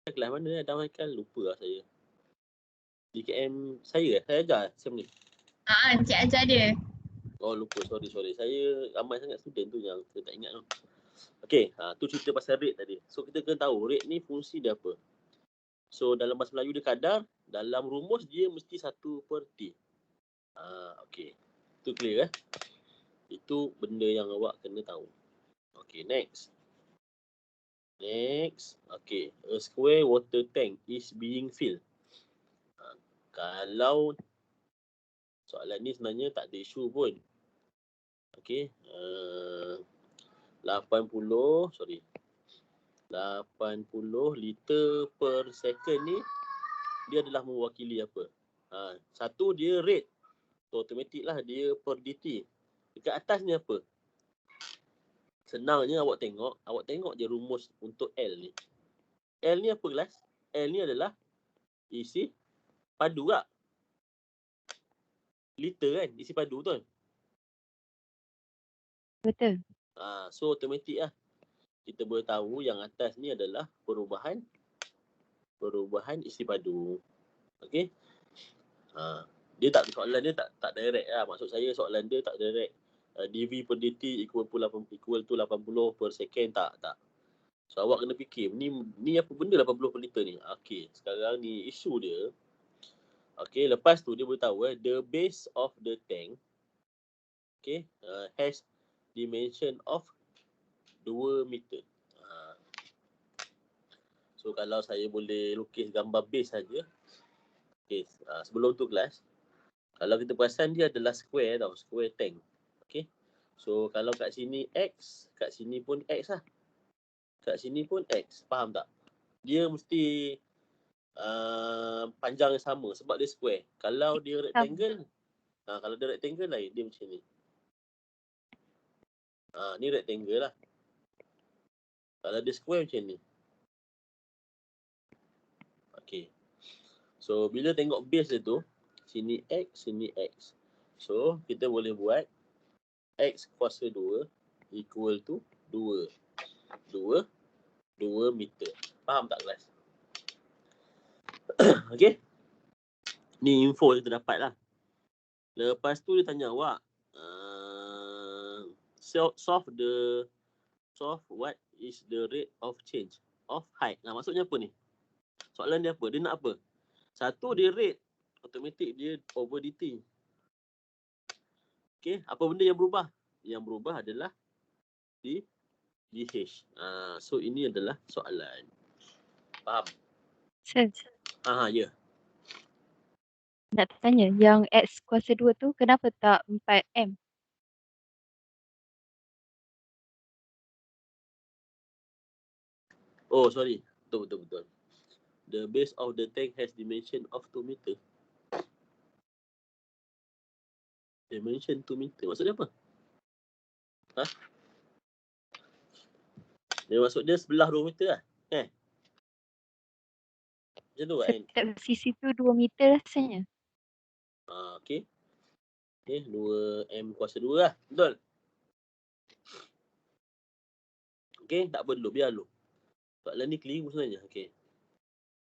kelas mana Adam Haikal? Lupa lah saya. DKM saya ajar sem ni. Encik ajar dia. Oh lupa, sorry. Saya ramai sangat student tu yang saya tak ingat tu. Okey, tu cerita pasal rate tadi. So kita kena tahu rate ni fungsi dia apa. So dalam bahasa Melayu dia kadar, dalam rumus dia mesti 1/T. Okey. Itu clear Itu benda yang awak kena tahu. Okey, next. Okey, a square water tank is being filled. Kalau soalan ni sebenarnya tak ada isu pun. Okey, 80 liter per second ni dia adalah mewakili apa? Satu dia rate. So automatik lah dia per dt. Dekat atas ni apa? Senangnya awak tengok je rumus untuk L ni. L ni apa kelas? L ni adalah isi padu tak? Liter kan? Isi padu tu kan? Betul. So automatik lah. Kita boleh tahu yang atas ni adalah perubahan isi padu. Okey? Dia tak soalan dia tak direct lah. Maksud saya soalan dia tak direct. dV per dt equal to 80 per second. Tak. So awak kena fikir ni apa benda 80 per liter ni. Okey, sekarang ni isu dia. Okey, lepas tu dia boleh tahu the base of the tank has dimension of 2 meter. So kalau saya boleh lukis gambar base saja. Okey, sebelum tu kelas, kalau kita perasan dia adalah square tank. Okey. So kalau kat sini X, kat sini pun X lah. Kat sini pun X. Faham tak? Dia mesti panjang yang sama sebab dia square. Kalau dia rectangle, kalau dia rectangle lain, dia macam ni. Ni rectangle lah. Kalau dia square macam ni. Okey. So bila tengok base dia tu, sini X, sini X. So kita boleh buat X kuasa 2 equal to 2 meter. Faham tak kelas? Okey. Ni info yang kita dapat lah. Lepas tu dia tanya awak, solve what is the rate of change of height. Maksudnya apa ni? Soalan dia apa? Dia nak apa? Satu dia rate, automatik dia over dt. Okey, apa benda yang berubah? Yang berubah adalah dh. So ini adalah soalan. Faham? Sir, Ya. nak tanya, yang X kuasa 2 tu kenapa tak 4M? Oh, sorry. Betul. The base of the tank has dimension of 2 meter. Dimension 2 meter. Maksudnya apa? Dia maksud dia sebelah 2 meter lah. Macam tu kan? Setiap sisi tu 2 meter rasanya. Okey. 2M kuasa 2 lah. Betul? Okey, tak perlu. Biar dulu. Soalan ni keliru sebenarnya.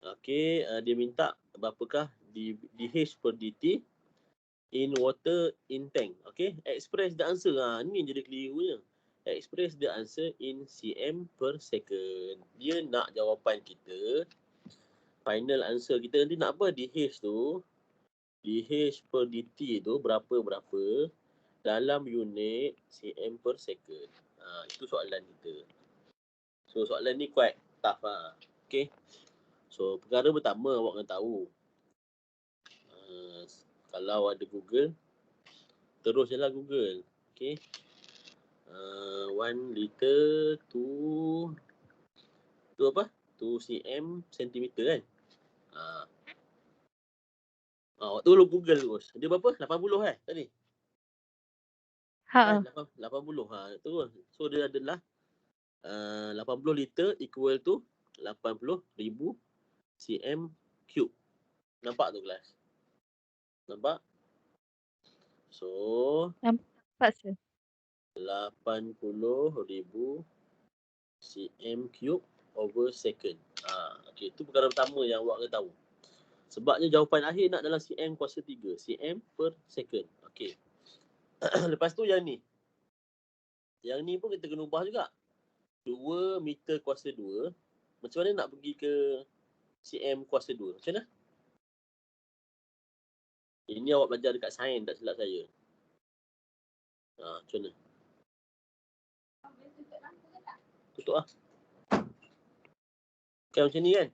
Okey, dia minta berapakah dH per dt in water in tank. Okey, express the answer. Ni yang jadi kelirunya. Express the answer in cm per second. Dia nak jawapan kita. Final answer kita nanti nak apa? dH tu. dH per dt tu berapa dalam unit cm per second. Itu soalan kita. So soalan ni quite tough lah. Okay. So perkara pertama awak kena tahu. Kalau ada Google, terus je lah Google. Okay. 1 liter tu apa? 2 cm centimeter kan? Awak tu lu Google terus. Dia berapa? 80 tadi? 80. Terus. So dia adalah 80 liter equal to 80,000 cm cube. Nampak tu kelas? Nampak? So Nampak sir. 80,000 cm cube over second. Okey, itu perkara pertama yang awak kena tahu. Sebabnya jawapan akhir nak dalam cm kuasa 3, cm per second. Okey. Lepas tu yang ni. Yang ni pun kita kena ubah juga. 2 meter kuasa 2. Macam mana nak pergi ke cm kuasa 2? Macam mana? Ini awak belajar dekat sains tak silap saya. Macam mana? Tutup lah. Kan macam ni kan?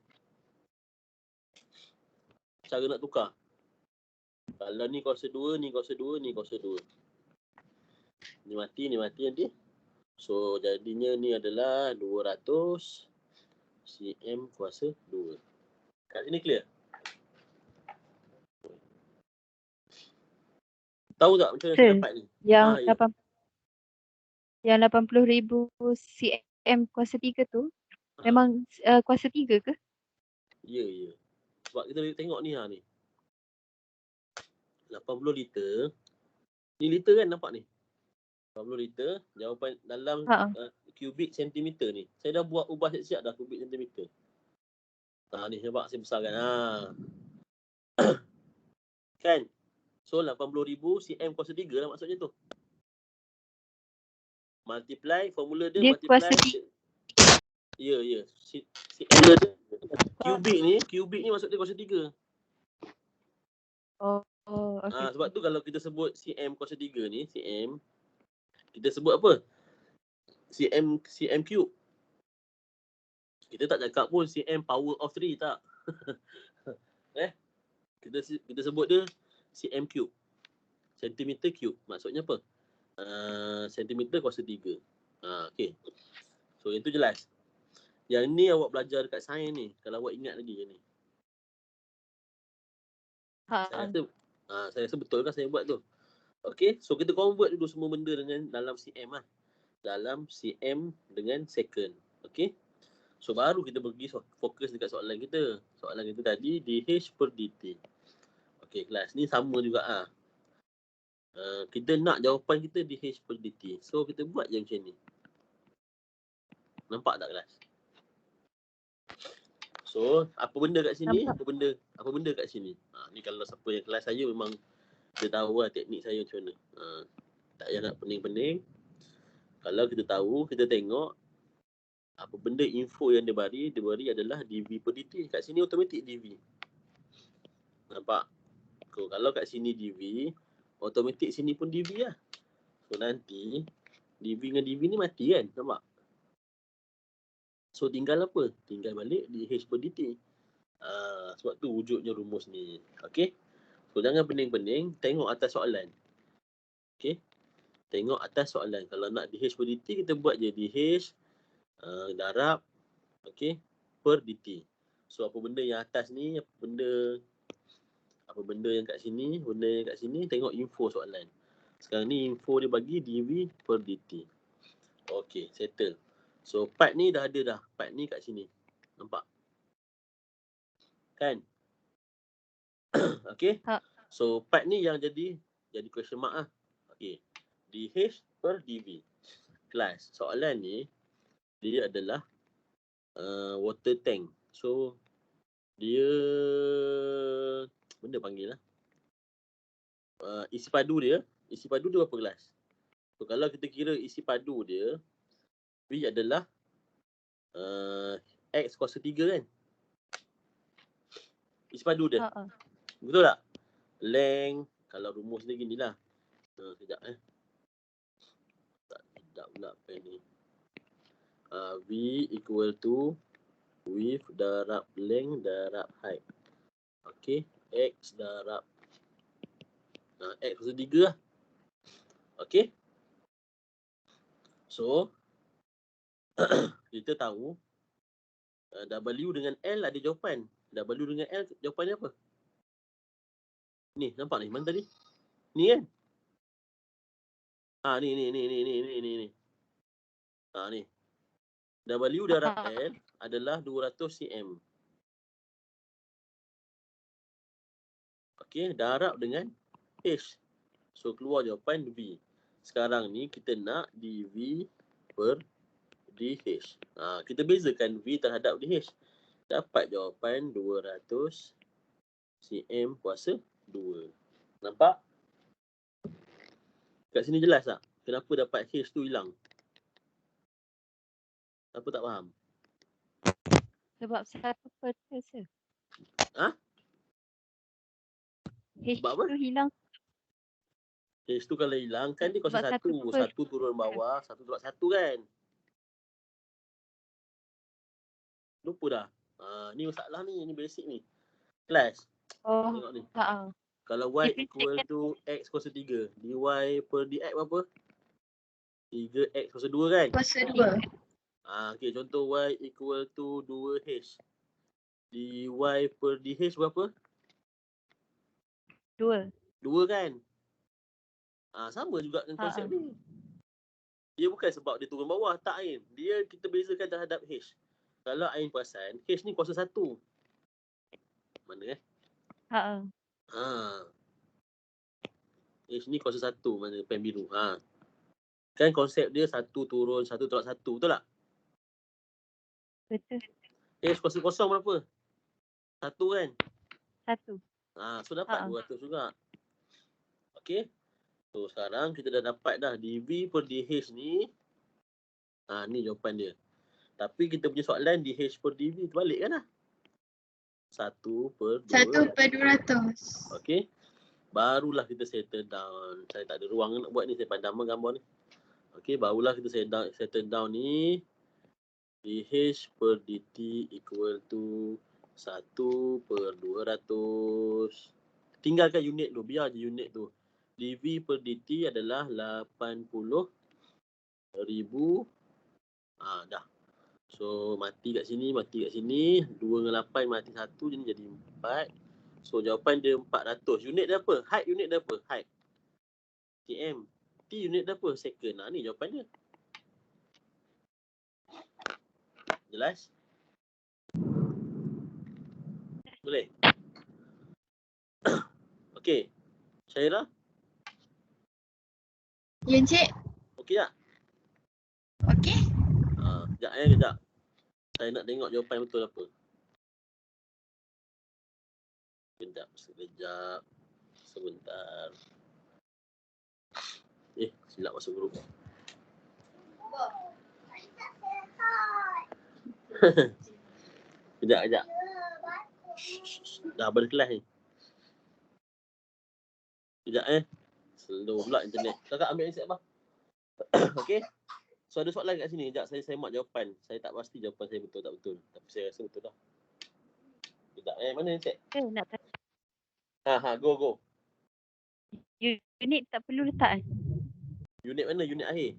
Cara nak tukar. Kalau ni kuasa 2, ni kuasa 2, ni kuasa 2. Ni mati nanti. So jadinya ni adalah 200 cm kuasa 2. Kat sini clear? Tahu tak macam mana saya dapat ni? Yang Ya. yang 80,000 cm kuasa 3 tu memang kuasa 3 ke? Ya. Sebab kita tengok ni ni. 80 liter. Ni liter kan nampak ni? 80 liter. Jawapan dalam kubik sentimeter ni. Saya dah buat ubah siap-siap dah kubik sentimeter. Ni nampak saya besarkan. Kan? So 80,000 cm kuasa 3 lah maksudnya tu. Multiply, formula dia Dia multiply. kuasa 3. Ya. Kubik ni maksud dia kuasa 3. Okay. Sebab tu kalau kita sebut cm kuasa 3 ni, cm, kita sebut apa? cm cube. Kita tak cakap pun cm power of 3 tak. Kita sebut dia cm cube. Centimeter cube. Maksudnya apa? Sentimeter kuasa 3. Okay. So itu jelas. Yang ni awak belajar dekat sains ni. Kalau awak ingat lagi yang ni. Saya rasa betul kan saya buat tu. Okay. So kita convert dulu semua benda dengan dalam cm lah. Dalam cm dengan second. Okay. So baru kita pergi fokus dekat soalan kita. Soalan kita tadi dH per dt. Okay kelas. Ni sama juga kita nak jawapan kita dH per dt. So kita buat je macam ni. Nampak tak kelas? So apa benda kat sini? Apa benda kat sini? Ni kalau siapa yang kelas saya memang dia tahu lah teknik saya macam mana. Tak payah nak pening-pening. Kalau kita tahu, kita tengok apa benda info yang dia beri adalah dV per dt. Kat sini automatik dV. Nampak? Kalau kat sini dV, automatik sini pun dV lah. So nanti dV dengan dV ni mati kan? Nampak? So tinggal apa? Tinggal balik dH per dt. Sebab tu wujudnya rumus ni. Okay? So jangan pening-pening, tengok atas soalan. Okay? Tengok atas soalan. Kalau nak dH per dt, kita buat je dH darab per dt. So apa benda yang atas ni, apa benda yang kat sini, tengok info soalan. Sekarang ni info dia bagi dV per dt. Okay, settle. So part ni dah ada dah. Part ni kat sini. Nampak? Kan? Okay. So part ni yang jadi question mark lah. Okay. dH per dV. Kelas. Soalan ni dia adalah water tank. So dia benda panggil lah. Isi padu dia berapa gelas? So kalau kita kira isi padu dia V adalah X kuasa 3 kan? Isi padu dia. Betul tak? Length, kalau rumus dia gini lah. Sekejap Tak pula pen ni. V equal to width darab length darab height. Okay. X darab X kuasa 3 lah. Okay. So kita tahu W dengan L ada jawapan. W dengan L jawapannya apa? Ni, nampak ni? Mana tadi? Ni kan? Ni. Ni. W darab L adalah 200 cm. Okey, darab dengan H. So keluar jawapan V. Sekarang ni kita nak dV per dH. Kita bezakan V terhadap dH. Dapat jawapan 200 cm kuasa 2. Nampak? Kat sini jelas tak? Kenapa dapat H tu hilang? Apa tak faham? Sebab satu pertesa. Ha? H Sebab apa? tu hilang H tu kalau hilang kan dia kuasa sebab satu 1. per. 1 turun bawah, 1 turun 1 kan? Lupa dah. Ni masalah ni basic ni. Kelas. Oh, Tengok ni. haa. Kalau y Different equal second. to x kuasa 3, dy per dx berapa? 3x kuasa 2 kan? Kuasa 2. Okay, contoh y equal to 2h. Dy per dh berapa? 2. 2 kan? Sama juga dengan konsep Haa. ni. Dia bukan sebab dia turun bawah, tak Ain. Dia kita bezakan terhadap h. Kalau Ain perasan, h ni kuasa 1. Mana Haa. H ni kuasa 1, mana pen biru. Kan konsep dia 1 turun 1 tolak 1, betul tak? Betul. H kuasa kosong berapa? 1 kan? 1. So dapat 200 juga. Okey. So sekarang kita dah dapat dah dv per dh ni. Ni jawapan dia. Tapi kita punya soalan dh per dv terbalik kan lah. 1 per 200. 1 per 200. Okey. Barulah kita settle down. Saya tak ada ruang nak buat ni. Saya padam gambar ni. Okey. Barulah kita settle down ni. dh per dt equal to 1 per 200. Tinggalkan unit tu. Biar je unit tu. dv per dt adalah 80,000. Dah. So mati kat sini, mati kat sini. 2 dengan 8 mati 1, jadi 4. So jawapan dia 400. Unit dia apa? Height unit dia apa? Height. cm. T unit dia apa? Second. Ni jawapan dia. Jelas? Boleh? Okey. Syairah? Ya, Encik. Okey tak? Okey. Kejap. Saya nak tengok jawapan betul apa. Sekejap. Sebentar. Silap masuk grup. Kejap. Dah berkelas ni. Kejap slow pula internet. Kakak ambil handset apa? Okey. So ada soalan kat sini. Kejap saya mak jawapan. Saya tak pasti jawapan saya betul tak betul. Tapi saya rasa betul dah. Kejap mana handset? Nak tanya. Go. Unit tak perlu letak Unit mana? Unit akhir.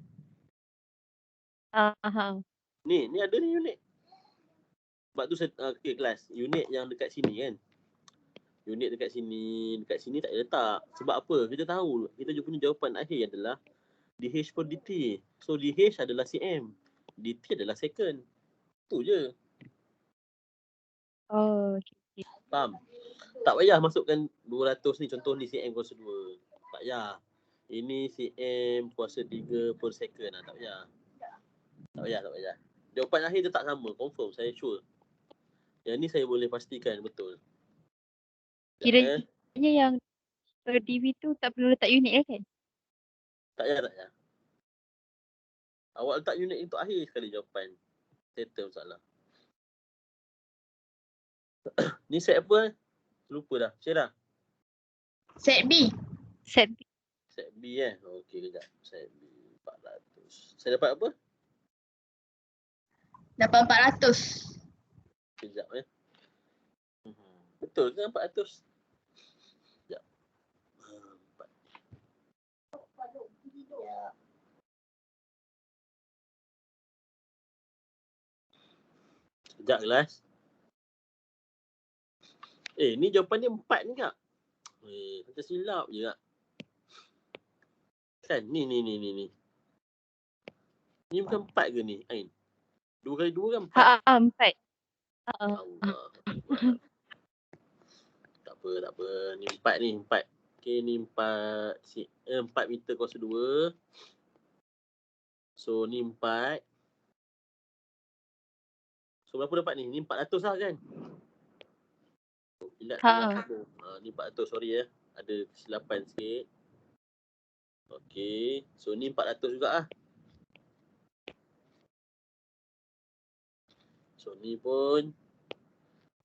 Ni ada ni unit. Sebab tu saya okey kelas. Unit yang dekat sini kan. Unit dekat sini tak ada letak. Sebab apa? Kita tahu kita punya jawapan akhir adalah dh per dt. So dh adalah cm. dt adalah second. Tu je. Oh, okay. Faham? Tak payah masukkan 200 ni. Contoh ni cm kuasa 2. Tak payah. Ini cm kuasa 3 per second. Tak payah. Tak payah. Jawapan akhir tetap sama. Confirm. Saya sure. Yang ni saya boleh pastikan betul. Kiranya yang per DV tu tak perlu letak unit kan? Tak payah. Awak letak unit itu akhir sekali jawapan. Settle masalah. Ni set apa? Lupa dah. Syirah? Set B. Set B Okey kejap. Set B 400. Saya dapat apa? Dapat 400. Kejap Betul ke 400? Kejap. 4. Kejap kelas. Ni jawapan dia 4 ni kak. Macam silap je kak. Kan? Ni. Ni bukan 4 ke ni, Ain? 2 kali 2 kan 4? 4. Allah. Tak apa. Ni 4. Okey, ni 4 meter kuasa 2. So, ni 4. So berapa dapat ni? Ni 400 lah kan? Ilat Ha. tengah sambung. Ni 400, sorry ya. Ada kesilapan sikit. Okey. So ni 400 juga lah. So ni pun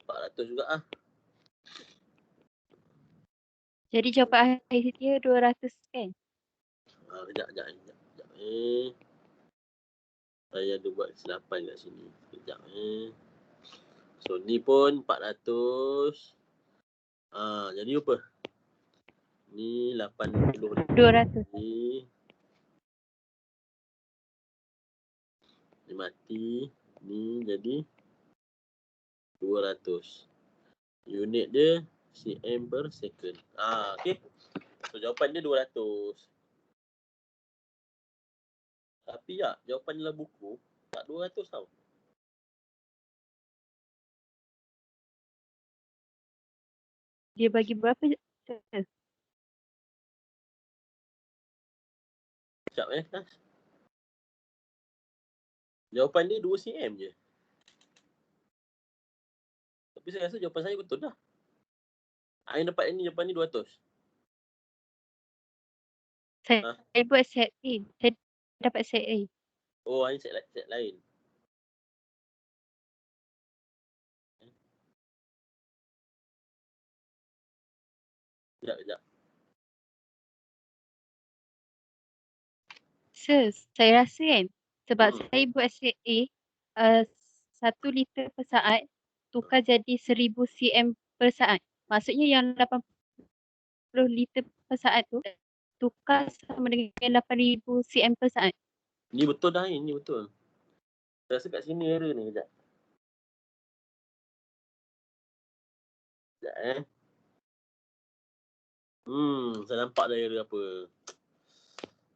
400 juga lah. Jadi jawapan akhir dia 200 kan? Kejap. Saya ada buat kesilapan kat sini. Kejap. So ni pun 400. Jadi apa? Ni 80. 200. Ni mati. Ni jadi 200. Unit dia cm per second. Okay. So jawapan dia 200. Tapi ya, jawapan dalam buku tak 200 tau. Dia bagi berapa? Sekejap Nas. Jawapan dia 2 cm je. Tapi saya rasa jawapan saya betul dah. Yang dapat ni jawapan ni 200. Saya buat set A. Saya dapat set A. Oh, ini set lain. Sekejap. Sir, saya rasa kan sebab saya buat set A 1 liter per saat tukar jadi 1000 cm per saat. Maksudnya yang 80 liter per saat tu tukar sama dengan 8000 cm per saat. Ni betul dah ni betul. Saya rasa kat sini error ni kejap. Saya nampak dah error apa.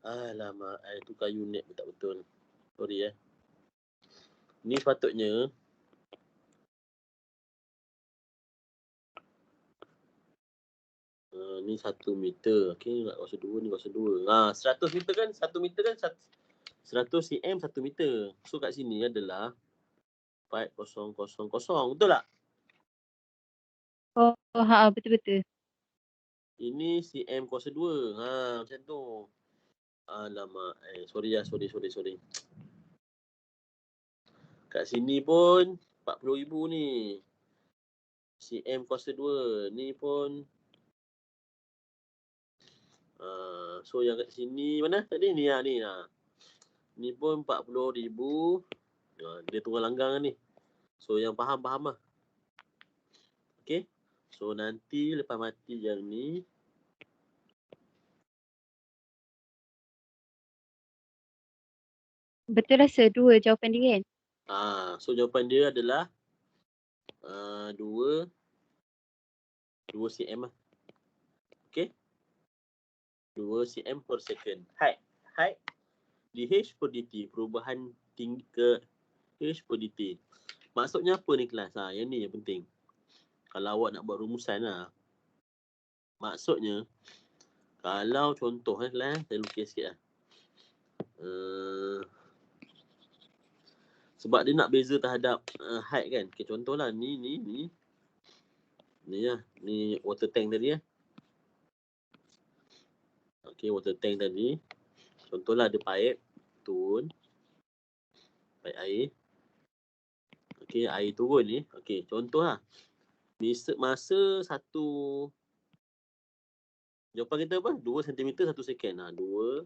Alamak, tukar unit pun tak betul. Sorry Ni sepatutnya ni 1 meter. Okey, nak kuasa 2 ni kuasa 2. 100 meter kan? 1 meter kan 100 cm 1 meter. So kat sini adalah 4000. Betul tak? Oh, betul-betul. Ini cm kuasa 2. Macam tu. Alamak. Sorry. Kat sini pun 40,000 ni. cm kuasa 2. Ni pun so yang kat sini mana tadi ni ni. Ni pun 40,000. Dia tunggal langgang ni. So yang faham lah. Okay. So nanti lepas mati yang ni. Betul rasa 2 jawapan dia kan? So jawapan dia adalah 2 cm lah. Okay. 2 cm per second. Height di H per dt. Perubahan tinggi ke H per dt. Maksudnya apa ni kelas? Yang ni yang penting. Kalau awak nak buat rumusan maksudnya kalau contoh kelas, saya lukis sikit sebab dia nak beza terhadap height kan. Okay, contohlah ni water tank tadi Okay, water tank tadi. Contohlah ada pipe air. Okay, air turun ni. Okay, contohlah. Masa satu jawapan kita apa? 2 cm 1 second. 2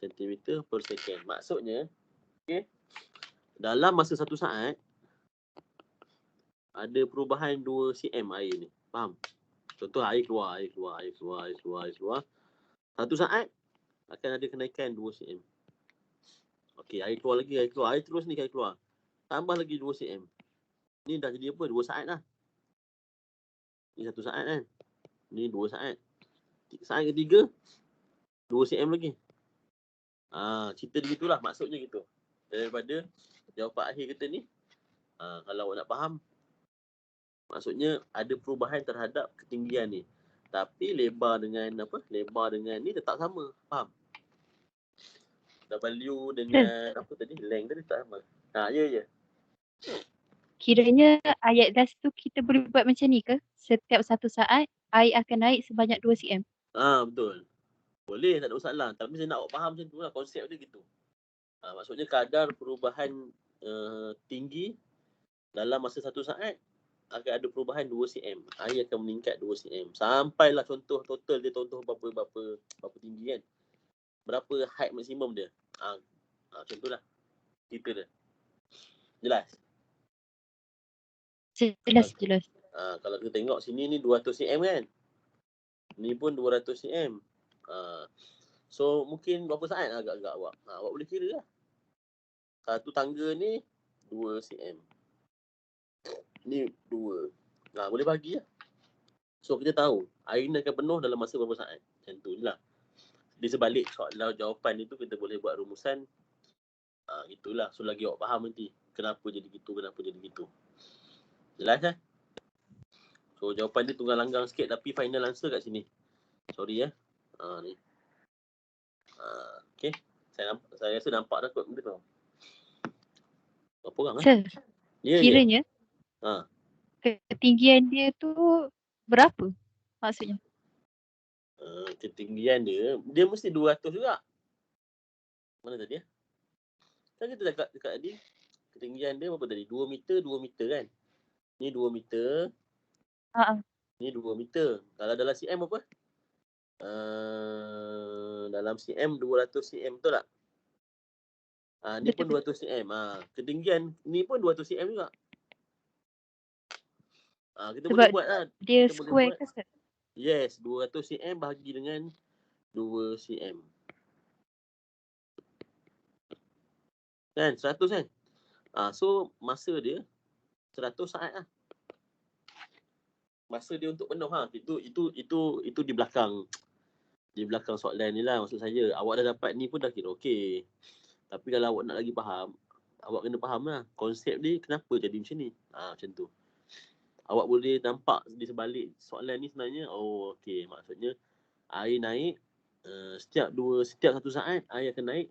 cm per second. Maksudnya, okay, dalam masa 1 saat, ada perubahan 2 cm air ni. Faham? Contoh air keluar. 1 saat, akan ada kenaikan 2 cm. Okey, air keluar lagi, air terus ni air keluar. Tambah lagi 2 cm. Ni dah jadi apa? 2 saat lah. Ni 1 saat kan? Ni 2 saat. Saat ketiga, 2 cm lagi. Cerita dia gitulah. Maksudnya gitu. Daripada jawapan akhir kita ni, kalau awak nak faham, maksudnya ada perubahan terhadap ketinggian ni. Tapi lebar dengan ni tetap sama. Faham? W dengan apa tadi? Length tadi tak sama. Ya. Kiranya ayat das tu kita boleh buat macam ni ke? Setiap 1 saat air akan naik sebanyak 2 cm. Betul. Boleh, tak ada masalah. Tapi saya nak awak faham macam tu lah. Konsep dia gitu. Maksudnya kadar perubahan tinggi dalam masa 1 saat akan ada perubahan 2 cm. Air akan meningkat 2 cm. Sampailah contoh total dia berapa tinggi kan. Berapa height maksimum dia. Macam tu lah. Cerita dia. Jelas? Jelas. Kalau kita tengok sini ni 200 cm kan. Ni pun 200 cm. So mungkin berapa saat agak-agak awak. Awak boleh kira lah. Satu tangga ni 2 cm. Ni 2. Boleh bagi lah. So kita tahu air ni akan penuh dalam masa berapa saat. Macam tu je lah. Di sebalik soalan jawapan itu kita boleh buat rumusan. Itulah. So lagi awak faham nanti. Kenapa jadi gitu. Jelas kan? So jawapan dia tunggal langgang sikit tapi final answer kat sini. Sorry ya. Ni. Okay. Saya rasa nampak dah kot benda tu. Berapa orang Sir, kiranya ketinggian dia tu berapa maksudnya? Ketinggian dia mesti 200 juga. Mana tadi ya? Kan kita dekat tadi. Ketinggian dia berapa tadi? 2 meter kan? Ni 2 meter. Ni 2 meter. Kalau dalam cm apa? Dalam cm 200 cm betul tak? Ni pun 200 cm. Ketinggian ni pun 200 cm juga. Kita sebab boleh buat lah. Dia kita square ke sir? Yes, 200 cm bahagi dengan 2 cm. Kan? 100 kan? So masa dia 100 saat lah. Masa dia untuk penuh itu di belakang soalan ni lah maksud saya. Awak dah dapat ni pun dah kira okey. Tapi kalau awak nak lagi faham, awak kena faham lah konsep dia kenapa jadi macam ni. Macam tu. Awak boleh nampak di sebalik soalan ni sebenarnya, okey, maksudnya air naik setiap 1 saat air akan naik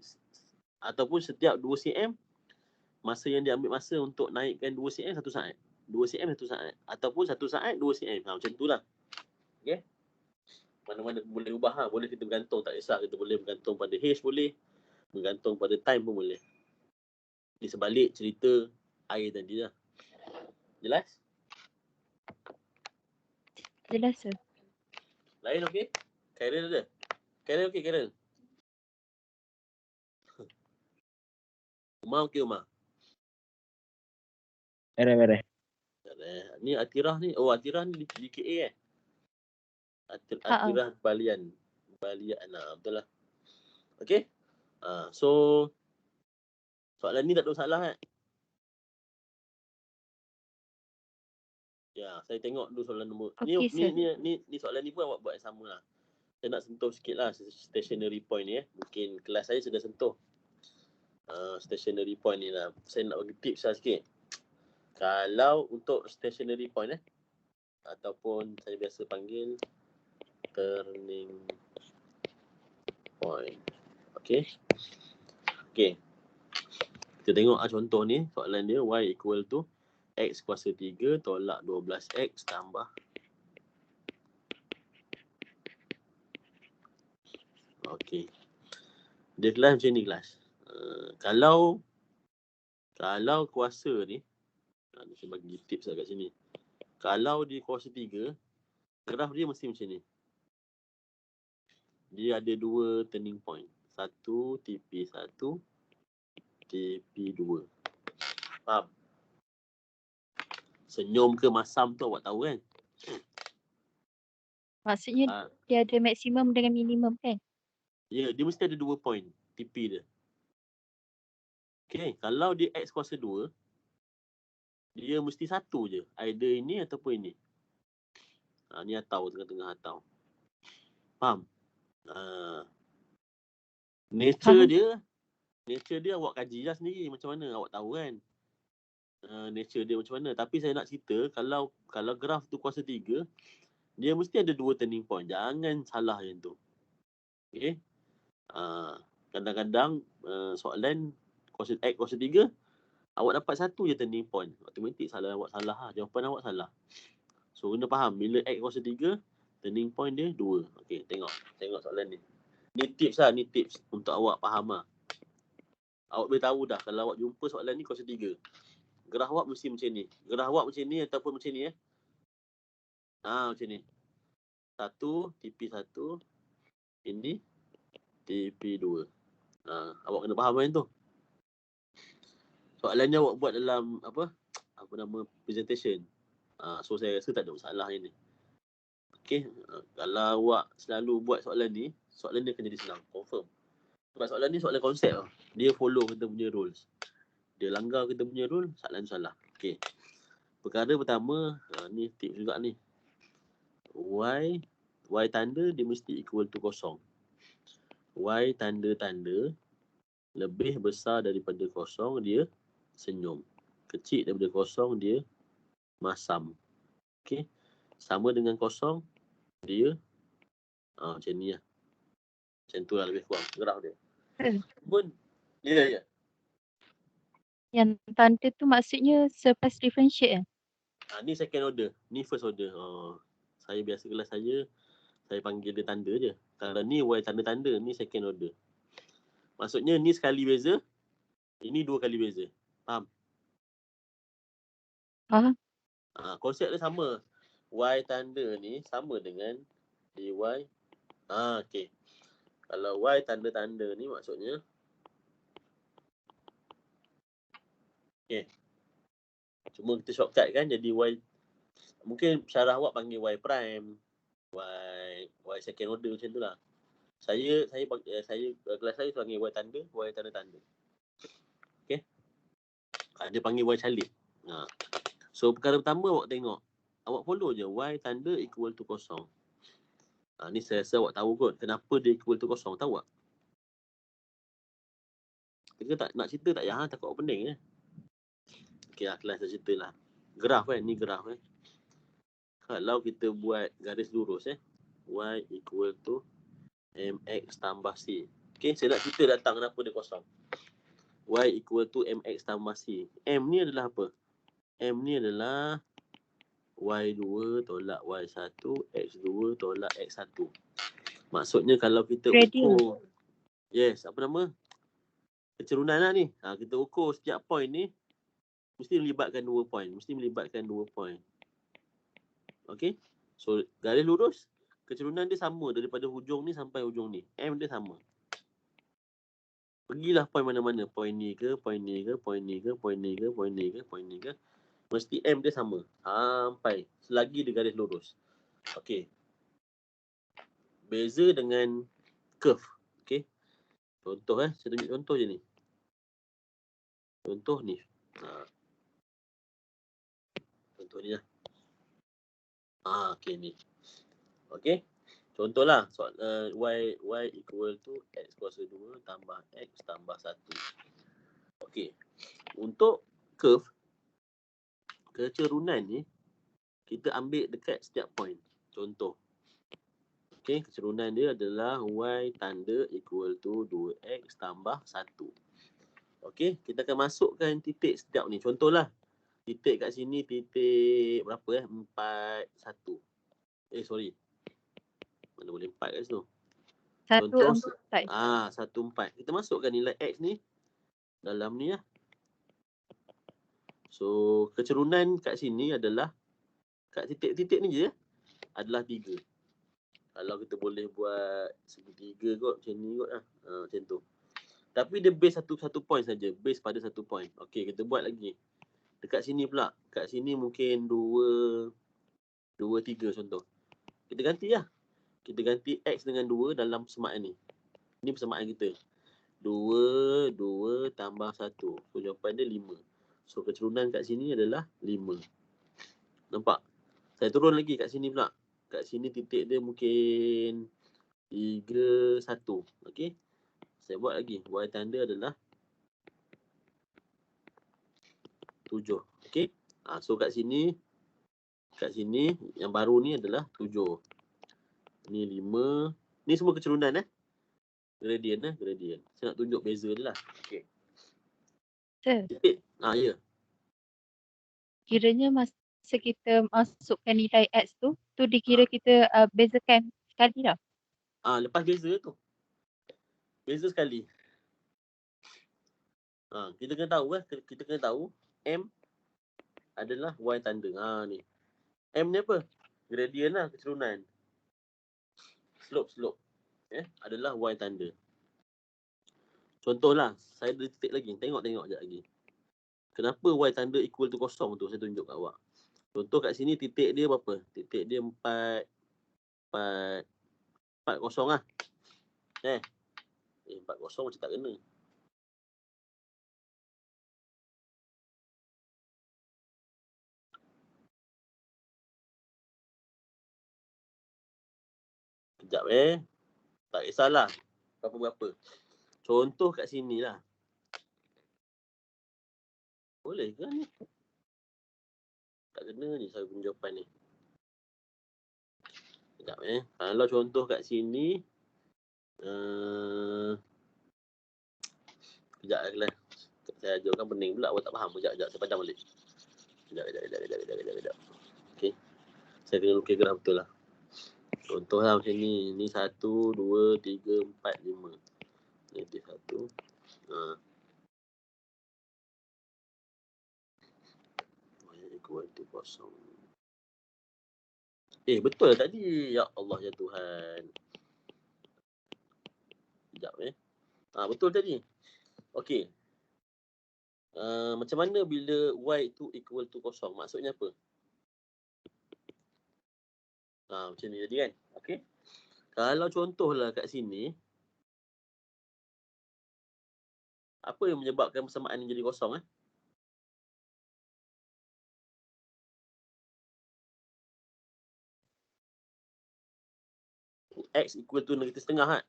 ataupun setiap 2 cm masa yang dia ambil masa untuk naikkan 2 cm 1 saat. 2 cm 1 saat ataupun 1 saat 2 cm. Macam itulah. Okey. Mana-mana boleh ubah lah. Boleh kita bergantung, tak kisah. Kita boleh bergantung pada H boleh. Bergantung pada time pun boleh. Di sebalik cerita air tadi lah. Jelas? Jelas sir. Lain okey? Karen ada? Karen okey Karen? Umar okey Umar? Mereh. Ni Atirah ni. Atirah ni di KA Atirah Balian. Betul lah. Okey? So soalan ni tak ada masalah kan? Ya, saya tengok dulu soalan nombor. Okay, ni soalan ni pun awak buat yang sama lah. Saya nak sentuh sikit lah stationary point ni. Mungkin kelas saya sudah sentuh stationary point ni lah. Saya nak bagi tips lah sikit. Kalau untuk stationary point ataupun saya biasa panggil turning point. Okay. Kita tengok contoh ni. Soalan dia y equal to x kuasa 3 tolak 12x tambah. Okay. Dia kelas macam ni kelas. Kalau kuasa ni, saya bagi tips lah kat sini. Kalau dia kuasa 3, graf dia mesti macam ni. Dia ada 2 turning point. 1, TP1, TP2. Faham? Senyum ke masam tu awak tahu kan? Maksudnya dia ada maksimum dengan minimum kan? Ya, dia mesti ada 2 point TP dia. Okay, kalau dia X kuasa 2, dia mesti satu je. Either ini ataupun ini. Ni atau, tengah-tengah atau. Faham? Nature dia awak kaji lah sendiri macam mana. Awak tahu kan? Nature dia macam mana. Tapi saya nak cerita, kalau graf tu kuasa 3, dia mesti ada 2 turning point. Jangan salah yang tu. Okay? Kadang-kadang soalan kuasa X kuasa 3, Awak dapat satu je turning point. Automatik awak salah lah. Jawapan awak salah. So kena faham bila X kuasa 3, turning point dia 2. Okey, tengok soalan ni. Ni tips lah, ni tips untuk awak faham lah. Awak boleh tahu dah kalau awak jumpa soalan ni kuasa 3. Gerah awak mesti macam ni. Gerah awak macam ni ataupun macam ni macam ni. 1, TP1, ini TP2. Awak kena faham kan tu. Soalan ni awak buat dalam apa nama presentation. So saya rasa tak ada masalah ni. Okey, kalau awak selalu buat soalan ni akan jadi senang, confirm. Sebab soalan ni soalan konsep lah. Dia follow kita punya rules. Dia langgar kita punya rule, soalan salah. Okey. Perkara pertama, ni tips juga ni. Y tanda dia mesti equal to kosong. Y tanda lebih besar daripada kosong, dia senyum. Kecil daripada kosong, dia masam. Okey. Sama dengan kosong, dia macam ni lah. Macam tu lah lebih kurang gerak dia. Pun, ya. Yang tanda tu maksudnya surplus differentiate Ni second order. Ni first order. Saya biasa kelas saya panggil dia tanda je. Kalau ni Y tanda-tanda, ni second order. Maksudnya ni sekali beza, ini 2 kali beza. Faham? Faham. Konsep dia sama. Y tanda ni sama dengan dy. Okey. Kalau Y tanda-tanda ni maksudnya, okey. Cuma kita shortcut kan jadi Y. Mungkin syarah awak panggil Y prime. Y second order macam tu lah. Saya kelas saya panggil Y tanda-tanda. Okey. Dia panggil Y salib. So perkara pertama awak tengok. Awak follow je Y tanda equal to kosong. Ni saya rasa awak tahu kot. Kenapa dia equal to kosong. Tahu tak? Kita tak nak cerita tak payah. Takut awak pening je. Okey lah, kelas saya cerita lah. Graf kan. Ni graf Kalau kita buat garis lurus Y equal to MX tambah C. Okey, saya nak cerita datang kenapa dia kosong. Y equal to MX tambah C. M ni adalah apa? M ni adalah Y2 tolak Y1, X2 tolak X1. Maksudnya kalau kita ukur, apa nama? Kecerunan lah ni. Kita ukur setiap point ni, mesti melibatkan 2 point. Okey? So, garis lurus, kecerunan dia sama daripada hujung ni sampai hujung ni. M dia sama. Pergilah point mana-mana. Point ni ke. Mesti M dia sama. Sampai. Selagi dia garis lurus. Okey. Beza dengan curve. Okey. Contoh saya tunjuk contoh je ni. Contoh ni. Contoh ni lah. Okey ni. Okey. Contohlah Y equal to X kuasa 2 tambah X tambah 1. Okey. Untuk curve, kecerunan ni kita ambil dekat setiap point. Contoh. Okey, kecerunan dia adalah Y tanda equal to 2X tambah 1. Okey, kita akan masukkan titik setiap ni. Contohlah. Titik kat sini titik berapa 4, 1. Sorry. Mana boleh 4 kat situ. 1, Contoh 4. 1, 4. Kita masukkan nilai X ni dalam ni lah. So, kecerunan kat sini adalah kat titik-titik ni je adalah 3. Kalau kita boleh buat segitiga kot, macam ni kot lah. Macam tu. Tapi dia base satu point saja. Base pada satu point. Okey, kita buat lagi. Dekat sini pula. Kat sini mungkin 2, 3 contoh. Kita ganti lah. Kita ganti X dengan 2 dalam persamaan ni. Ini persamaan kita. 2 tambah 1. So, jawapan dia 5. So, kecerunan kat sini adalah 5. Nampak? Saya turun lagi kat sini pula. Kat sini titik dia mungkin 3, 1. Okey? Saya buat lagi. Y tanda adalah 7. Okey? So, kat sini yang baru ni adalah 7. Ni 5. Ni semua kecerunan Gradient. Saya nak tunjuk beza dia lah. Okey. Betul. Titik. Ya. Kiranya masa kita masukkan nilai X tu dikira kita bezakan sekali dah. Lepas beza tu. Beza sekali. Kita kena tahu kita kena tahu M adalah Y tanda. Ni. M ni apa? Gradient lah, kecerunan. Slope. Adalah Y tanda. Contohlah, saya ada titik lagi. Tengok sekejap lagi. Kenapa Y tanda equal to kosong tu saya tunjuk kat awak. Contoh kat sini titik dia berapa? Titik dia 4 kosong lah. 4 kosong macam tak kena. Sekejap tak kisahlah. Berapa-berapa. Contoh kat sini lah. Boleh ke ni? Tak kena ni saya punya jawapan ni. Sekejap Kalau contoh kat sini. Sekejap lah. Saya ajarkan pening pula. Awak tak faham. Sekejap. Saya padam balik. Sekejap. Okay. Saya kena lukis gerak betul lah. Contoh lah macam ni. Ni 1, 2, 3, 4, 5. Negatif 1. Equal to kosong. Betul tadi. Ya Allah ya Tuhan. Sekejap betul tadi. Okey. Macam mana bila Y tu equal to kosong? Maksudnya apa? Macam ni tadi kan. Okey. Kalau contohlah kat sini. Apa yang menyebabkan persamaan ni jadi kosong X equal to negatif setengah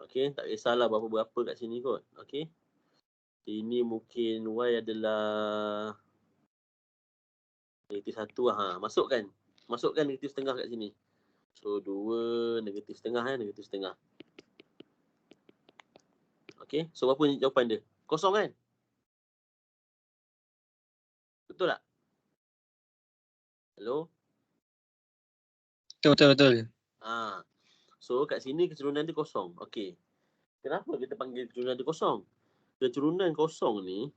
Okey, tak kisahlah berapa-berapa kat sini kot. Okey. Ini mungkin Y adalah negatif 1 Masukkan negatif setengah kat sini. So 2 negatif setengah negatif setengah. Okey, so apa jawapan dia? Kosong kan? Betul tak? Hello? Betul. So kat sini kecerunan dia kosong. Okey. Kenapa kita panggil kecerunan dia kosong? Kecerunan kosong ni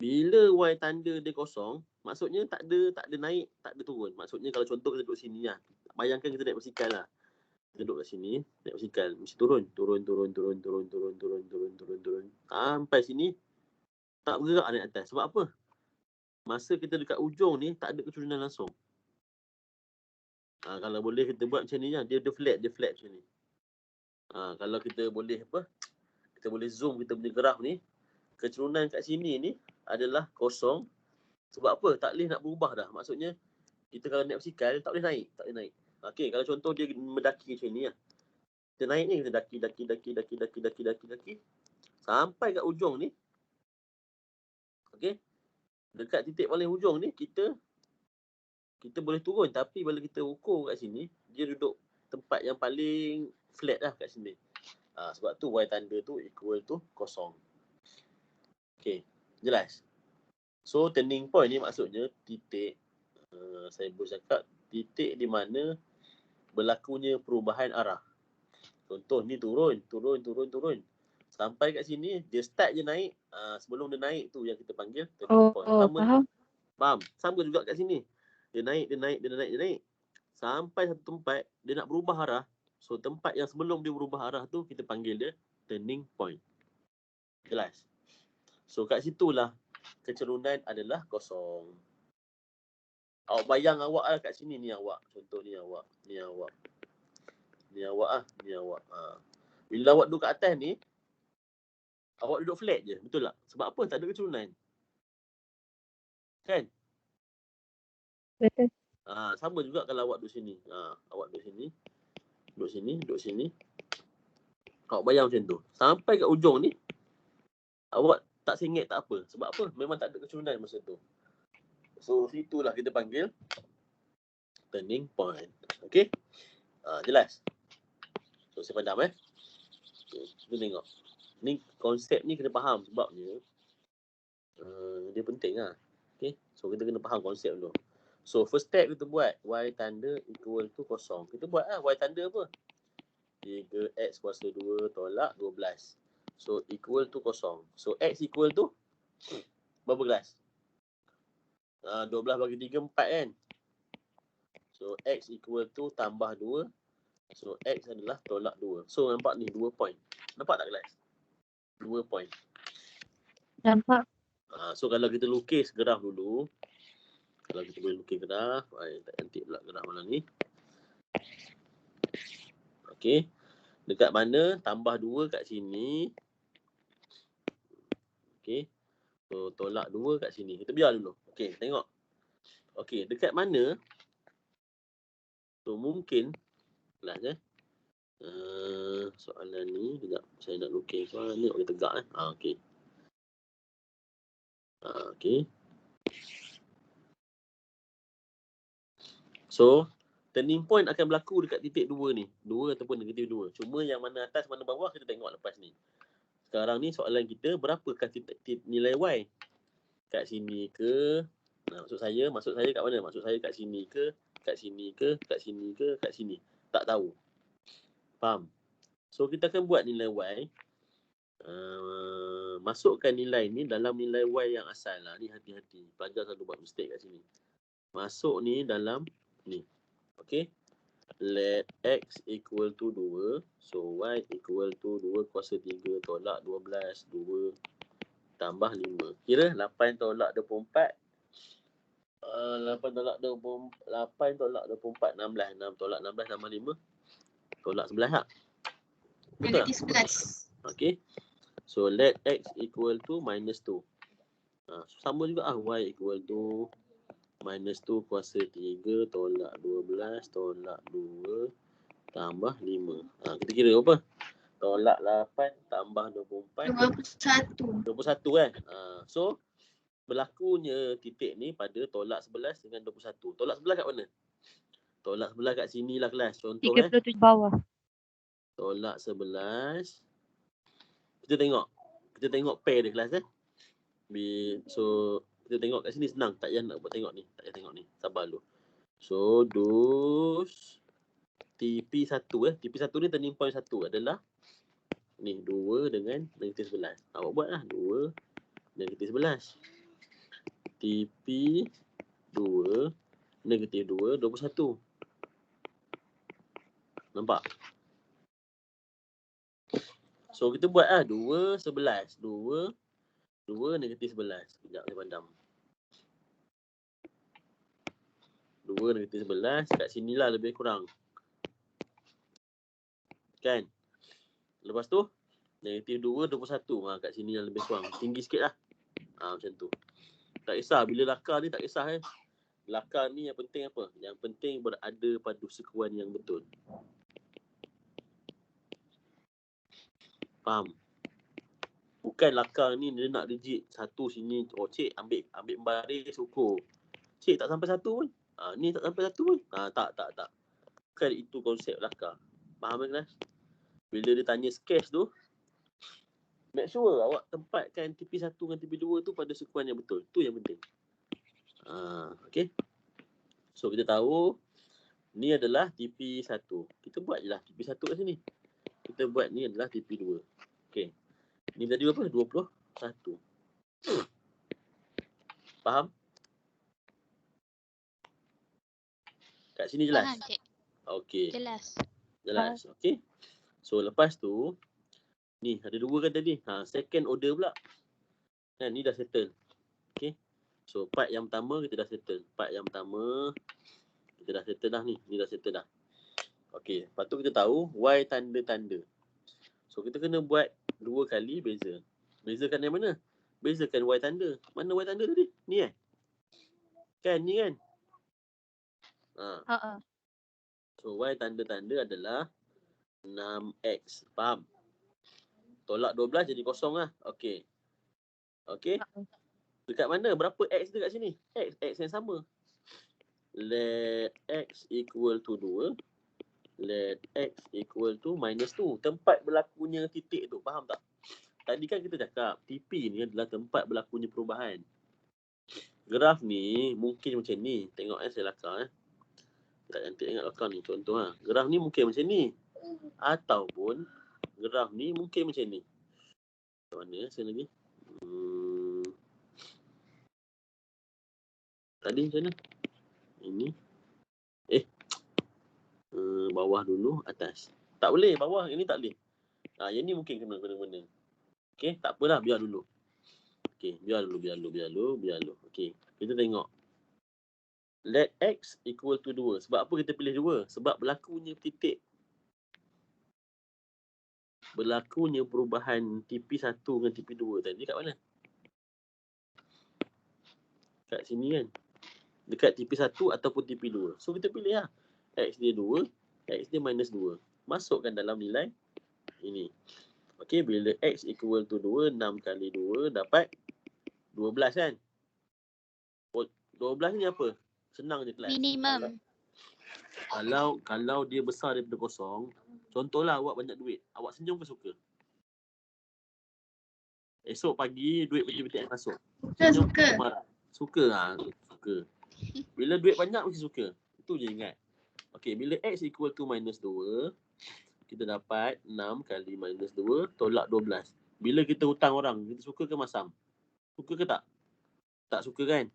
bila Y tanda dia kosong, maksudnya tak ada naik, tak ada turun. Maksudnya kalau contoh kita duduk sini lah. Bayangkan kita naik basikal lah. Kita duduk kat sini, naik basikal. Mesti turun. Sampai sini, tak bergerak naik atas. Sebab apa? Masa kita dekat ujung ni, tak ada kecerunan langsung. Kalau boleh kita buat macam ni lah. Dia flat macam ni. Kalau kita boleh kita boleh zoom kita punya graf ni. Kecerunan kat sini ni adalah kosong. Sebab apa? Tak boleh nak berubah dah. Maksudnya, kita kalau naik basikal, tak boleh naik. Okey, kalau contoh dia mendaki macam ni lah. Kita naik ni, kita daki. Sampai kat ujung ni. Okey. Dekat titik paling ujung ni, kita boleh turun. Tapi bila kita ukur kat sini, dia duduk tempat yang paling flat lah kat sini. Sebab tu Y tanda tu equal to kosong. Okey, jelas? So, turning point ni maksudnya titik, saya boleh cakap, titik di mana berlakunya perubahan arah. Contoh ni turun. Sampai kat sini, dia start je naik. Sebelum dia naik tu yang kita panggil turning point. Faham? Sama juga kat sini. Dia naik. Sampai satu tempat, dia nak berubah arah. So, tempat yang sebelum dia berubah arah tu, kita panggil dia turning point. Jelas? So, kat situlah kecerunan adalah kosong. Awak bayang awak lah kat sini ni awak. Contoh ni awak. Ni awak. Bila awak duduk kat atas ni, awak duduk flat je. Betul tak? Sebab apa? Tak ada kecerunan. Kan? Betul. Sama juga kalau awak duduk sini. Awak duduk sini. Awak bayang macam tu. Sampai kat ujung ni, awak tak sengit tak apa. Sebab apa? Memang tak ada kecerunan masa tu. So, situlah kita panggil turning point. Okay? Jelas? So, saya padam Okay, kita tengok. Ni konsep ni kena faham sebabnya dia penting lah. Okay. So kita kena faham konsep dulu. So first step kita buat y tanda equal to kosong. Kita buat lah y tanda apa? 3x kuasa 2 tolak 12. So equal to kosong. So x equal to berapa kelas? 12 bagi 3, 4 kan? So x equal to tambah 2. So x adalah tolak 2. So nampak ni 2 point. Nampak tak kelas? 2 point. Nampak? So kalau kita lukis graf dulu. Kalau kita boleh lukis graf. Tak cantik pula graf malam ni. Okay. Dekat mana? Tambah 2 kat sini. Okay. So tolak 2 kat sini. Kita biar dulu. Okay, tengok. Okay, dekat mana? So mungkin kelas soalan ni sekejap saya nak lukis soalan ni okey tegak okey. Okey. So turning point akan berlaku dekat titik 2 ni. 2 ataupun negatif 2. Cuma yang mana atas mana bawah kita tengok lepas ni. Sekarang ni soalan kita berapakah titik nilai y? Kat sini ke? Maksud saya kat mana? Maksud saya kat sini ke? Kat sini ke? Kat sini ke? Kat sini? Tak tahu. Faham? So kita akan buat nilai y. Masukkan nilai ni dalam nilai y yang asal lah. Ni hati-hati. Pelajar selalu buat mistake kat sini. Masuk ni dalam ni. Okay. Let x equal to 2. So y equal to 2 kuasa 3 tolak 12. 2 tambah 5. Kira 8 tolak 24. 8 tolak 24, 16. 6 tolak 16 tambah 5. Tolak 11 tak? Betul Negatif tak? 11. Okay. So let x equal to minus 2. Sama juga y equal to minus 2 kuasa 3 tolak 12 tolak 2 tambah 5. Kita kira apa? Tolak 8 tambah 24. 21. 21 kan? So berlakunya titik ni pada tolak 11 dengan 21. Tolak 11 kat mana? Tolak 11 kat sini lah kelas. Contoh 37 bawah. Tolak 11. Kita tengok pair dia kelas So kita tengok kat sini senang. Tak payah nak buat tengok ni. Tak payah tengok ni. Sabar dulu. So dus TP1 TP1 ni turning point 1 adalah ni 2 dengan negatif 11. Awak buat lah 2 negatif 11. TP 2 negatif 2 21. Nampak? So kita buat lah 2 11. 2 negatif 11. Sekejap saya padam. 2 negatif 11 kat sinilah lebih kurang. Kan? Lepas tu negatif 2 21. Kat sini yang lebih kurang. Tinggi sikit lah. Macam tu. Tak kisah bila lakar ni tak kisah Lakar ni yang penting apa? Yang penting berada pada sekuan yang betul. Faham? Bukan lakar ni dia nak legit satu sini. Cik ambil baris ukur. Cik tak sampai 1 pun. Ni tak sampai 1 pun. Tak. Bukan itu konsep lakar. Faham kan? Bila dia tanya sketch tu, make sure awak tempatkan TP1 dengan TP2 tu pada sekuan yang betul. Tu yang penting. Okay. So kita tahu ni adalah TP1. Kita buat je lah TP1 kat sini. Kita buat ni adalah TP2. Okay. Ni tadi berapa? 21. Faham? Kat sini jelas? Faham, Cik. Okay. Jelas. Okay. So lepas tu ni ada 2 kan tadi. Second order pula. Kan ni dah settle. Okay. So part yang pertama kita dah settle. Part yang pertama kita dah settle dah ni. Ni dah settle dah. Okay. Lepas tu kita tahu y tanda-tanda. So kita kena buat 2 kali beza. Bezakan yang mana? Bezakan y tanda. Mana y tanda tadi? Ni Kan ni kan? So y tanda-tanda adalah 6x. Faham? Tolak 12 jadi kosong lah. Okay. Okay. Dekat mana? Berapa x dekat sini? X yang sama. Let x equal to 2. Let x equal to minus 2. Tempat berlakunya titik tu. Faham tak? tadi kan kita cakap TP ni adalah tempat berlakunya perubahan. Graf ni mungkin macam ni. Tengok saya lakar tak cantik ingat lakar ni. Contoh graf ni mungkin macam ni. Ataupun graf ni mungkin macam ni. Macam mana saya lagi? Tadi macam mana? Ini. Bawah dulu, atas. Tak boleh, bawah. Ini tak boleh. Yang ni mungkin kena. Okey, tak apalah, biar dulu. Okey, biar dulu. Okey, kita tengok. Let X equal to 2. Sebab apa kita pilih 2? Sebab berlakunya titik. Berlakunya perubahan TP1 dengan TP2 tadi kat mana? Kat sini kan? Dekat TP1 ataupun TP2. So kita pilih lah. X dia 2, X dia minus 2. Masukkan dalam nilai ini. Okey, bila X equal to 2, 6 kali 2 dapat 12 kan? 12 ni apa? Senang je kelas. Minimum. Kalau dia besar daripada kosong, contohlah awak banyak duit. Awak senyum ke suka? Esok pagi duit betul-betul masuk. Senyum Suka. ke marah? Suka lah. Suka. Bila duit banyak mesti suka. Itu je ingat. Okey, bila X equal to minus 2, kita dapat 6 kali minus 2 tolak 12. Bila kita hutang orang, kita suka ke masam? Suka ke tak? Tak suka kan?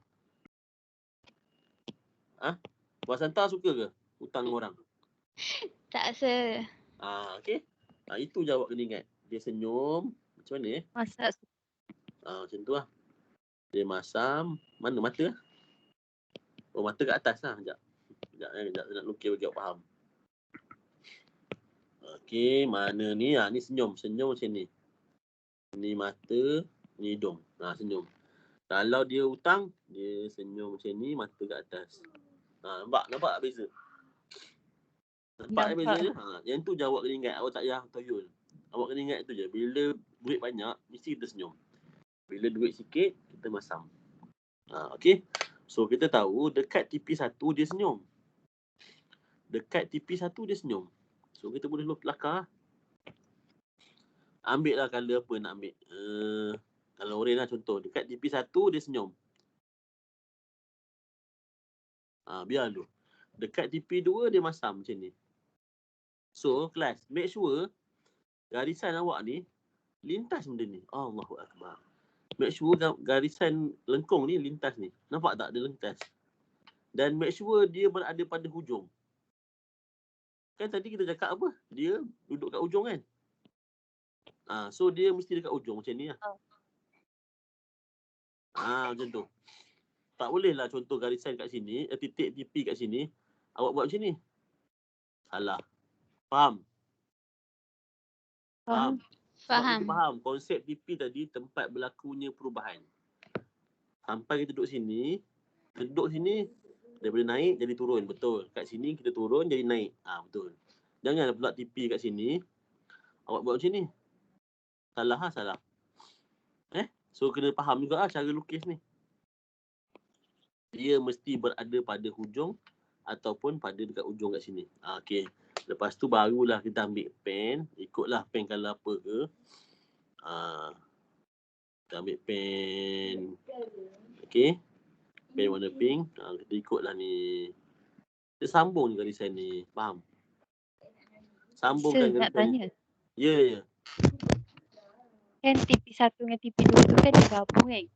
Puan Santa suka ke hutang orang? Tak se. Okey. Itu je awak kena ingat. Dia senyum. Macam mana Masa macam tu lah. Dia masam. Mana mata? Oh, mata kat atas lah. Sekejap nak lukis bagi awak faham. Okey, mana ni? Ni senyum. Senyum macam ni. Ni mata, ni hidung. Senyum. Kalau dia hutang, dia senyum macam ni, mata kat atas. Nampak tak beza? Nampak beza je? Yang tu je awak kena ingat. Awak tak payah toyol. Awak kena ingat tu je. Bila duit banyak, mesti kita senyum. Bila duit sikit, kita masam. Okey. So, kita tahu dekat TP1 dia senyum. Dekat TP1 dia senyum. So, kita boleh lakar. Ambil lah colour apa nak ambil. Kalau orange lah contoh. Dekat TP1 dia senyum. Biar dulu. Dekat TP2 dia masam macam ni. So, kelas, make sure garisan awak ni lintas benda ni. Allahu Akbar. Make sure garisan lengkung ni lintas ni. Nampak tak dia lintas? Dan make sure dia berada pada hujung. Kan tadi kita cakap apa? Dia duduk kat hujung kan? So dia mesti dekat hujung macam ni lah. Macam tu. Tak boleh lah contoh garisan kat sini, titik TP kat sini, awak buat macam ni. Salah. Faham? Faham. Sebab kita faham konsep TP tadi tempat berlakunya perubahan. Sampai kita duduk sini, daripada naik jadi turun. Betul. Kat sini kita turun jadi naik. Betul. Jangan pula TP kat sini, awak buat macam ni. Salah lah, salah. So kena faham juga lah cara lukis ni. Dia mesti berada pada hujung ataupun pada dekat hujung kat sini. Okey. Lepas tu barulah kita ambil pen. Ikutlah pen colour apa ke. Kita ambil pen. Okey. Pen warna pink. Kita ikutlah ni. Kita sambung je garisan ni. Faham? Sambungkan nak garisan ni. tanya. Ya. Kan TP1 dengan TP2 tu kan dia gabung kan.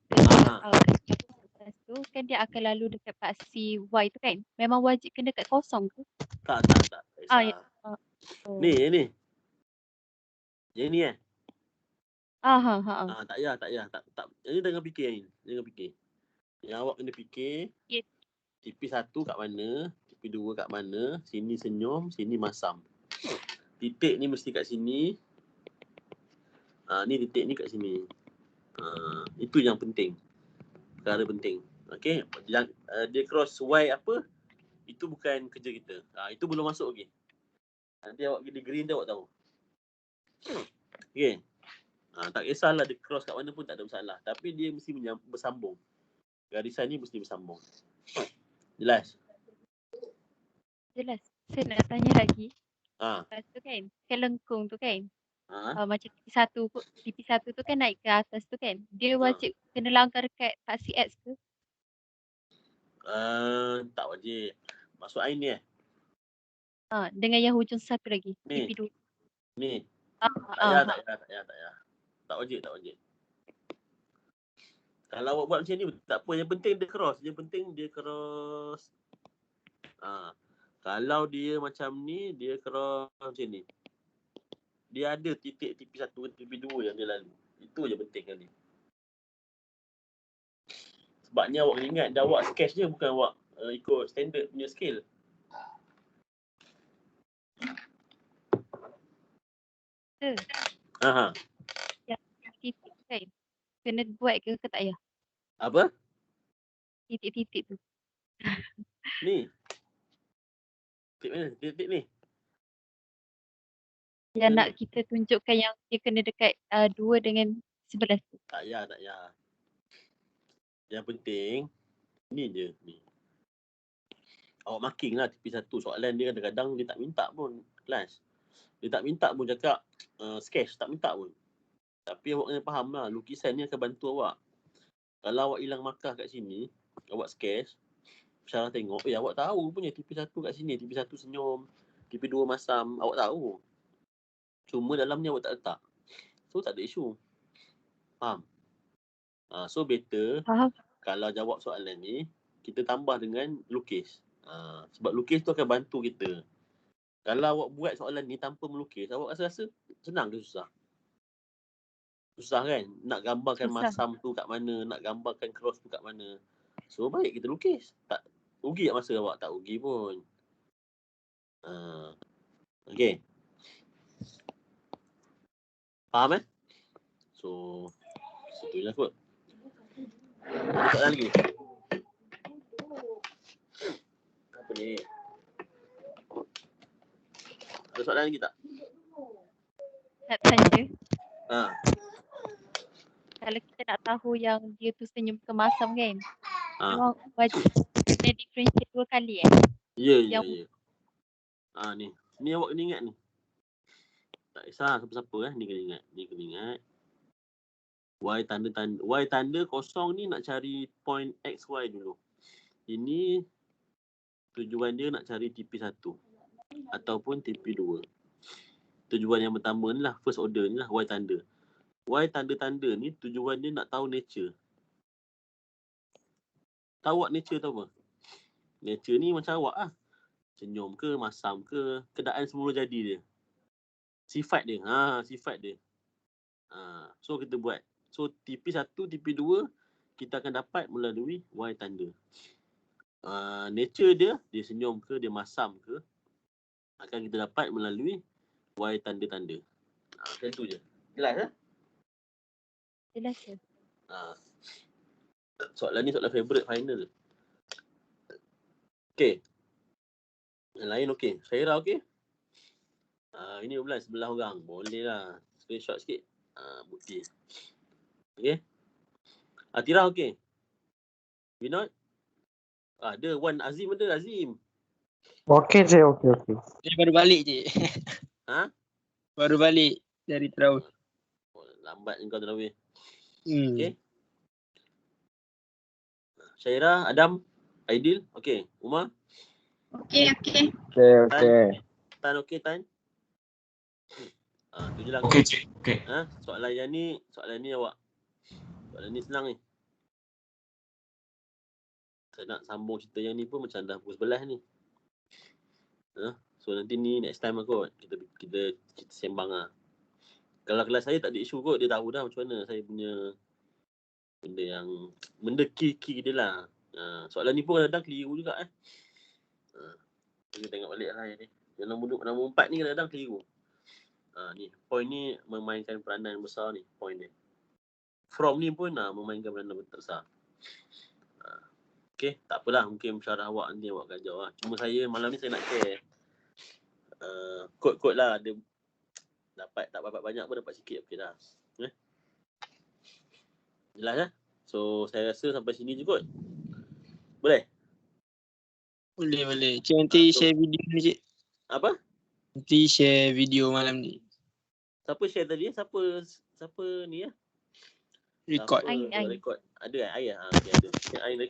Lepas tu kan dia akan lalu dekat paksi Y tu kan. Memang wajib kena dekat kosong tu. Tak. Ya. Ni. Yang ni tak payah. Tak. Ini jangan fikir yang ni. Jangan fikir. Yang awak kena fikir. Ya. TP1 kat mana, TP2 kat mana, sini senyum, sini masam. Titik ni mesti kat sini. Ni titik ni kat sini. Itu yang penting. Perkara penting. Okey, dia cross Y apa? Itu bukan kerja kita. Itu belum masuk lagi. Nanti awak pergi green tu awak tahu. Okey. Tak kisahlah dia cross kat mana pun tak ada masalah. Tapi dia mesti bersambung. Garisan ni mesti bersambung. Jelas? Jelas. Saya nak tanya lagi. Ha. Lepas tu kan, lengkung tu kan. macam TV1 tu kan naik ke atas tu kan. Dia wajib kena langgar kat taksi X ke? Tak wajib. Masuk Ain ni Dengan yang hujung satu lagi. Ni. TV2. Ni. Ah, Tak payah. Tak wajib. Kalau awak buat macam ni tak apa, yang penting dia cross. Kalau dia macam ni, dia cross macam ni. Dia ada titik TV1 dan TV2 yang dia lalu. Itu je penting kali. Sebabnya awak kena ingat, dah awak sketch je, bukan awak ikut standard punya scale. Yang titik kan. Kena buat ke tak payah? Apa? Titik-titik tu. Ni. Titik mana? Titik ni. Yang nak kita tunjukkan yang dia kena dekat 2 dengan 11 tu. Tak payah. Yang penting, ni je. Ni. Awak marking lah TV1. Soalan dia kadang-kadang dia tak minta pun kelas. Dia tak minta pun cakap sketch. Tak minta pun. Tapi awak kena faham lah. Lukisan ni akan bantu awak. Kalau awak hilang markah kat sini, awak sketch. Syarah tengok, awak tahu punya TV1 kat sini. TV1 senyum. TV2 masam. Awak tahu. Cuma dalamnya awak tak letak. So tak ada isu. Faham? So better kalau jawab soalan ni, kita tambah dengan lukis. Sebab lukis tu akan bantu kita. Kalau awak buat soalan ni tanpa melukis, awak rasa senang ke susah? Susah kan? Nak gambarkan masam tu kat mana, nak gambarkan cross tu kat mana. So baik kita lukis. Tak rugi tak masa awak? Tak rugi pun. Okay. Faham So, situ je lah kot. Ada soalan lagi? Apa ni? Ada soalan lagi tak? Nak tanya. Kalau kita nak tahu yang dia tu senyum ke masam kan. Memang wajib kena differentiate 2 kali Ya. Ni awak kena ingat ni. Tak kisah siapa-siapa ni kena ingat. Y tanda kosong ni nak cari point XY dulu. Ini tujuan dia nak cari TP1 ataupun TP2. Tujuan yang pertama ni lah, first order ni lah, Y tanda. Y tanda-tanda ni tujuan dia nak tahu nature. Tahu awak nature tu apa? Nature ni macam awak lah. Senyum ke, masam ke, keadaan semula jadi dia. Sifat dia. So kita buat. So TP1, TP2 kita akan dapat melalui Y tanda. Nature dia senyum ke, dia masam ke, akan kita dapat melalui Y tanda-tanda. Macam tu je. Jelas Jelas ke? Soalan ni soalan favourite final. Okay. Yang lain okey. Syairah okey? Ini bulan sebelah orang. Boleh lah. Screenshot sikit. Bukti. Okay. Atira okey? Vinod? Ada. Wan Azim ada. Azim. Okey je, okey. Dia baru balik je. Baru balik dari terawih. Lambat kau terawih. Hmm. Okey. Syairah, Adam, Aidil, okey. Umar? Okey. Tan okey, Tan? Tu je lah. Okey, cik. Okey. Soalan ni awak. Soalan ni senang ni. Saya nak sambung cerita yang ni pun macam dah pukul 11 ni. So nanti ni next time lah kot. Kita sembang lah. Kalau kelas saya tak ada isu kot. Dia tahu dah macam mana saya punya benda key dia lah. Soalan ni pun kadang-kadang keliru juga kita tengok balik lah ni. Yang nombor 4 ni kadang-kadang keliru. Ni point ni memainkan peranan besar ni, point dia. From ni pun memainkan peranan besar. Okay, tak apalah, mungkin syarah awak nanti awak kajau lah. Cuma saya malam ni saya nak share kod-kod lah. Ada tak dapat banyak pun dapat sikit, okey dah. Jelas So saya rasa sampai sini je kot. Boleh? Boleh. Cik nanti share video ni, cik. Apa? Nanti share video malam ni. Siapa share tadi? Siapa ni ya? Record. Siapa Ain. record? Ada Ain? Okay, ada. Ain record.